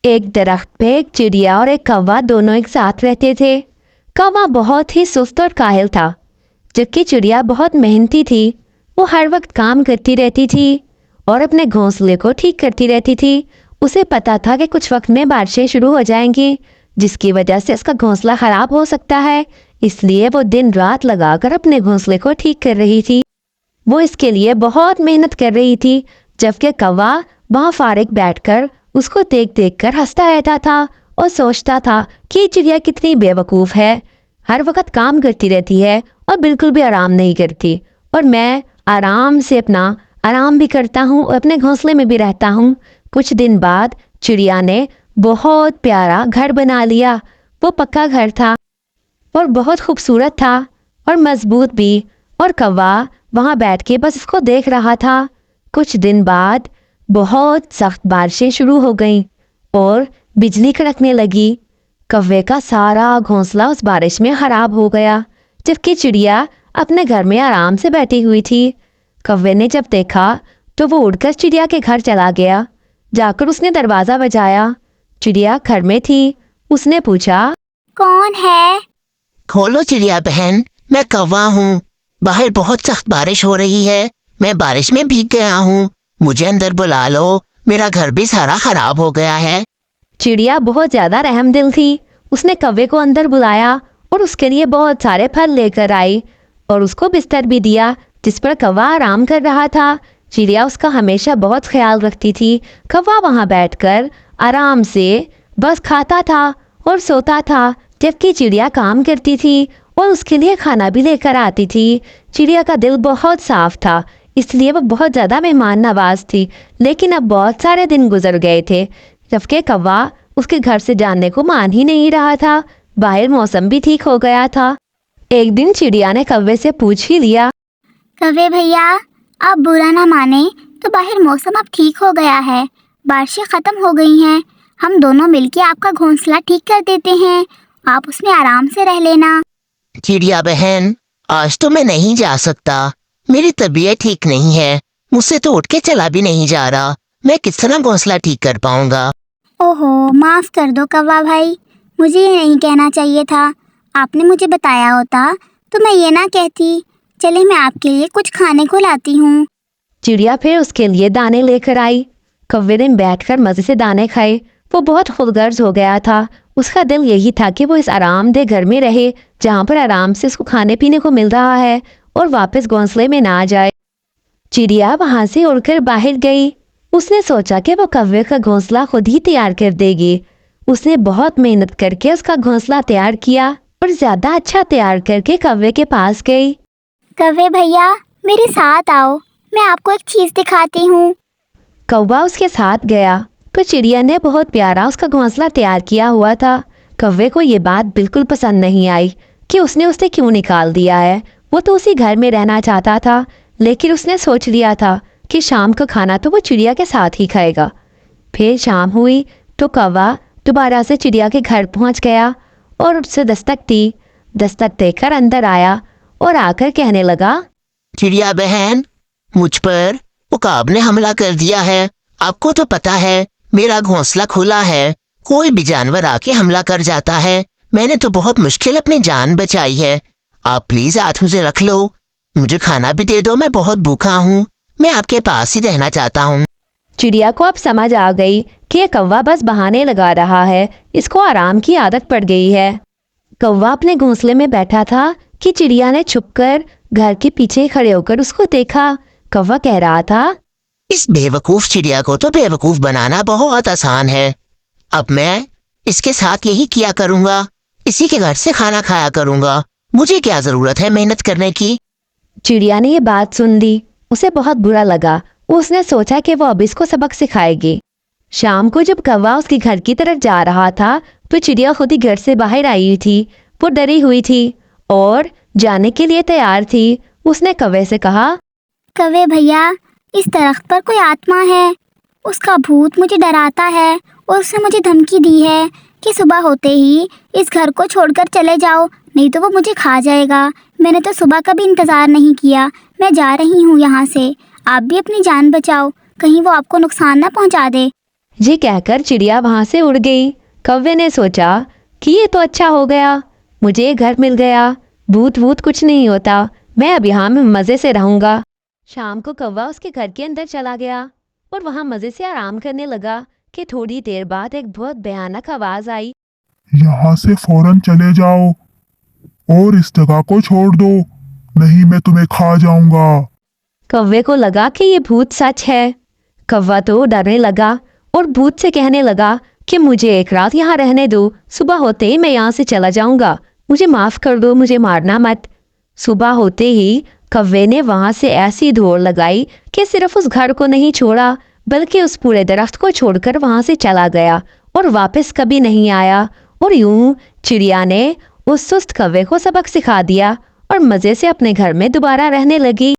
एक दरख्त पे एक चिड़िया और एक कौवा दोनों एक साथ रहते थे। कौवा बहुत ही सुस्त और काहिल था, जबकि चिड़िया बहुत मेहनती थी। वो हर वक्त काम करती रहती थी और अपने घोंसले को ठीक करती रहती थी। उसे पता था कि कुछ वक्त में बारिशें शुरू हो जाएंगी, जिसकी वजह से उसका घोंसला खराब हो सकता है। इसलिए वो दिन रात लगाकर अपने घोंसले को ठीक कर रही थी। वो इसके लिए बहुत मेहनत कर रही थी, जबकि कौवा वहाँ फारिग बैठकर उसको देख देख कर हंसता रहता था और सोचता था कि ये चिड़िया कितनी बेवकूफ़ है, हर वक्त काम करती रहती है और बिल्कुल भी आराम नहीं करती, और मैं आराम से अपना आराम भी करता हूँ और अपने घोंसले में भी रहता हूँ। कुछ दिन बाद चिड़िया ने बहुत प्यारा घर बना लिया। वो पक्का घर था और बहुत खूबसूरत था और मजबूत भी, और कौवा वहाँ बैठ के बस इसको देख रहा था। कुछ दिन बाद बहुत सख्त बारिशें शुरू हो गईं और बिजली कड़कने लगी। कौवे का सारा घोंसला उस बारिश में खराब हो गया, जबकि चिड़िया अपने घर में आराम से बैठी हुई थी। कौवे ने जब देखा तो वो उड़कर चिड़िया के घर चला गया। जाकर उसने दरवाज़ा बजाया। चिड़िया घर में थी। उसने पूछा, कौन है? खोलो चिड़िया बहन, मैं कौवा हूँ। बाहर बहुत सख्त बारिश हो रही है, मैं बारिश में भीग गया हूँ, मुझे अंदर बुला लो, मेरा घर भी सारा खराब हो गया है। चिड़िया बहुत ज्यादा रहमदिल थी। उसने कौवे को अंदर बुलाया और उसके लिए बहुत सारे फल लेकर आई और उसको बिस्तर भी दिया जिस पर कौवा आराम कर रहा था। चिड़िया उसका हमेशा बहुत ख्याल रखती थी। कौवा वहाँ बैठकर आराम से बस खाता था और सोता था, जबकि चिड़िया काम करती थी और उसके लिए खाना भी लेकर आती थी। चिड़िया का दिल बहुत साफ था, इसलिए वह बहुत ज़्यादा मेहमान नवाज थी। लेकिन अब बहुत सारे दिन गुजर गए थे, जबकि कौवा उसके घर से जाने को मान ही नहीं रहा था। बाहर मौसम भी ठीक हो गया था। एक दिन चिड़िया ने कौवे से पूछ ही लिया, कौवे भैया, आप बुरा ना माने तो बाहर मौसम अब ठीक हो गया है, बारिशें ख़त्म हो गई हैं, हम दोनों मिलके आपका घोंसला ठीक कर देते हैं, आप उसमें आराम से रह लेना। चिड़िया बहन, आज तो मैं नहीं जा सकता, मेरी तबीयत ठीक नहीं है, मुझसे तो उठ के चला भी नहीं जा रहा, मैं किस तरह घोंसला ठीक कर पाऊंगा। ओहो, माफ़ कर दो कौवा भाई, मुझे ये नहीं कहना चाहिए था। आपने मुझे बताया होता तो मैं ये ना कहती। चले, मैं आपके लिए कुछ खाने को लाती हूँ। चिड़िया फिर उसके लिए दाने लेकर आई। कौवे ने बैठकर मज़े से दाने खाए। वो बहुत खुदगर्ज हो गया था। उसका दिल यही था कि वो इस आरामदेह घर में रहे, जहाँ पर आराम से उसको खाने पीने को मिल रहा है, और वापस घोंसले में ना जाए। चिड़िया वहाँ से उड़कर बाहर गई। उसने सोचा कि वो कौवे का घोंसला खुद ही तैयार कर देगी। उसने बहुत मेहनत करके उसका घोंसला तैयार किया और ज़्यादा अच्छा तैयार करके कौवे के पास गई। कौवे भैया, मेरे साथ आओ, मैं आपको एक चीज़ दिखाती हूँ। कौवा उसके साथ गया तो चिड़िया ने बहुत प्यारा उसका घोंसला तैयार किया हुआ था। कौवे को ये बात बिल्कुल पसंद नहीं आई कि उसने उसे क्यों निकाल दिया है। वो तो उसी घर में रहना चाहता था, लेकिन उसने सोच लिया था कि शाम का खाना तो वो चिड़िया के साथ ही खाएगा। फिर शाम हुई तो कौवा दोबारा से चिड़िया के घर पहुंच गया और उससे दस्तक दी। दस्तक देकर अंदर आया और आकर कहने लगा, चिड़िया बहन, मुझ पर उकाब ने हमला कर दिया है। आपको तो पता है मेरा घोंसला खुला है, कोई भी जानवर आके हमला कर जाता है। मैंने तो बहुत मुश्किल अपनी जान बचाई है। आप प्लीज हाथ मुझे रख लो, मुझे खाना भी दे दो, मैं बहुत भूखा हूँ, मैं आपके पास ही रहना चाहता हूँ। चिड़िया को अब समझ आ गई कि ये कौवा बस बहाने लगा रहा है, इसको आराम की आदत पड़ गई है। कौवा अपने घोंसले में बैठा था कि चिड़िया ने छुपकर घर के पीछे खड़े होकर उसको देखा। कौवा कह रहा था, इस बेवकूफ चिड़िया को तो बेवकूफ बनाना बहुत आसान है। अब मैं इसके साथ यही किया करूँगा, इसी के घर से खाना खाया करूँगा, मुझे क्या जरूरत है मेहनत करने की। चिड़िया ने ये बात सुन ली। उसे बहुत बुरा लगा। उसने सोचा कि वो अब इसको सबक सिखाएगी। शाम को जब कौवा उसके घर की तरफ जा रहा था तो चिड़िया खुद ही घर से बाहर आई हुई थी। वो डरी हुई थी और जाने के लिए तैयार थी। उसने कौवे से कहा, कौवे भैया, इस दरख्त पर कोई आत्मा है, उसका भूत मुझे डराता है और उसने मुझे धमकी दी है कि सुबह होते ही इस घर को छोड़कर चले जाओ, नहीं तो वो मुझे खा जाएगा। मैंने तो सुबह का भी इंतज़ार नहीं किया, मैं जा रही हूँ यहाँ से। आप भी अपनी जान बचाओ, कहीं वो आपको नुकसान ना पहुँचा दे। ये कहकर चिड़िया वहां से उड़ गई। कौवे ने सोचा कि ये तो अच्छा हो गया, मुझे एक घर मिल गया, भूत वूत कुछ नहीं होता, मैं अब यहाँ में मज़े से रहूँगा। शाम को कौवा उसके घर के अंदर चला गया और वहाँ मज़े से आराम करने लगा कि थोड़ी देर बाद एक बहुत भयानक आवाज़ आई। यहाँ से फौरन चले जाओ और इस जगह को छोड़ दो, नहीं मैं तुम्हें खा जाऊंगा। कौवे को लगा कि ये भूत सच है। कौवा तो डरने लगा और भूत से कहने लगा कि मुझे एक रात यहाँ रहने दो, सुबह होते ही मैं यहाँ से चला जाऊंगा, मुझे माफ़ कर दो, मुझे मारना मत। सुबह होते ही कौवे ने वहाँ से ऐसी दौड़ लगाई कि सिर्फ उस घर को नहीं छोड़ा बल्कि उस पूरे दरख्त को छोड़कर वहाँ से चला गया और वापस कभी नहीं आया। और यूं चिड़िया ने उस सुस्त कौवे को सबक सिखा दिया और मज़े से अपने घर में दोबारा रहने लगी।